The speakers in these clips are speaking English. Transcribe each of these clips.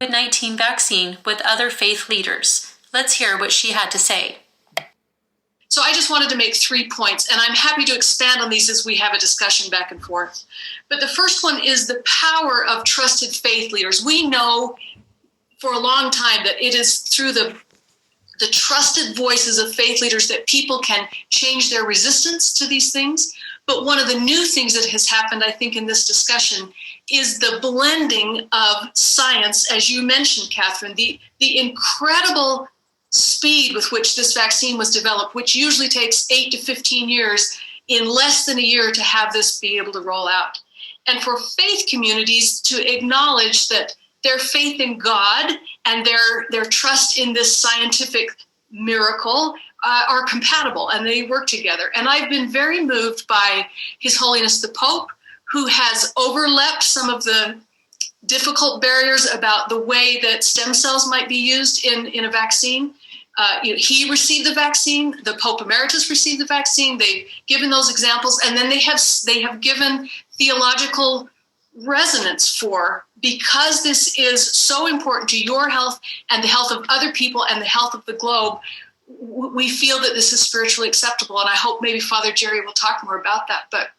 COVID-19 vaccine with other faith leaders. Let's hear what she had to say. So I just wanted to make 3 points, and I'm happy to expand on these as we have a discussion back and forth. But the first one is the power of trusted faith leaders. We know for a long time that it is through the trusted voices of faith leaders that people can change their resistance to these things. But one of the new things that has happened, I think, in this discussion is the blending of science, as you mentioned, Catherine, the incredible speed with which this vaccine was developed, which usually takes 8 to 15 years, in less than a year to have this be able to roll out. And for faith communities to acknowledge that their faith in God and their trust in this scientific miracle are compatible and they work together. And I've been very moved by His Holiness the Pope, who has overleapt some of the difficult barriers about the way that stem cells might be used in a vaccine. He received the vaccine, the Pope Emeritus received the vaccine, they've given those examples, and then they have given theological resonance for, because this is so important to your health and the health of other people and the health of the globe, we feel that this is spiritually acceptable. And I hope maybe Father Jerry will talk more about that. But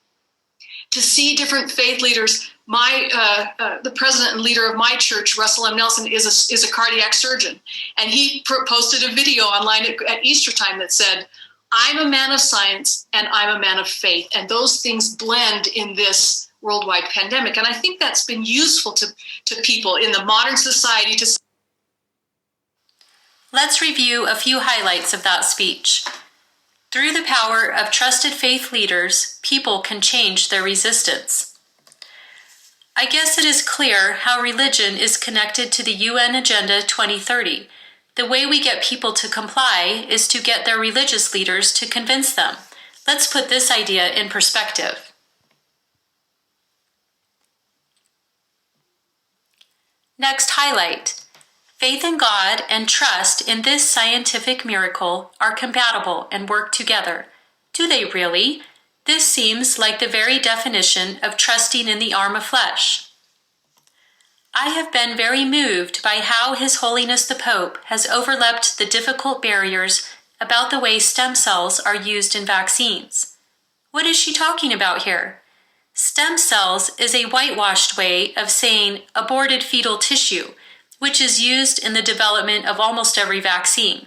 to see different faith leaders, the president and leader of my church, Russell M. Nelson, is a cardiac surgeon. And he posted a video online at Easter time that said, "I'm a man of science and I'm a man of faith." And those things blend in this worldwide pandemic. And I think that's been useful to people in the modern society. Let's review a few highlights of that speech. Through the power of trusted faith leaders, people can change their resistance. I guess it is clear how religion is connected to the UN Agenda 2030. The way we get people to comply is to get their religious leaders to convince them. Let's put this idea in perspective. Next highlight. Faith in God and trust in this scientific miracle are compatible and work together. Do they really? This seems like the very definition of trusting in the arm of flesh. I have been very moved by how His Holiness the Pope has overleapt the difficult barriers about the way stem cells are used in vaccines. What is she talking about here? Stem cells is a whitewashed way of saying aborted fetal tissue, which is used in the development of almost every vaccine.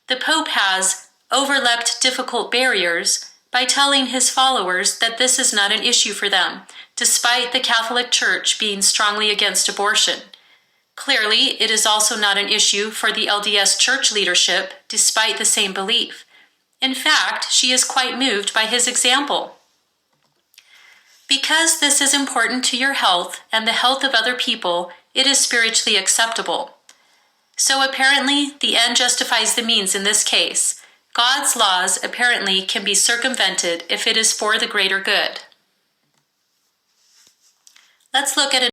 The Pope has overleapt difficult barriers by telling his followers that this is not an issue for them, despite the Catholic Church being strongly against abortion. Clearly, it is also not an issue for the LDS Church leadership, despite the same belief. In fact, she is quite moved by his example. Because this is important to your health and the health of other people, it is spiritually acceptable. So apparently, the end justifies the means in this case. God's laws apparently can be circumvented if it is for the greater good. Let's look at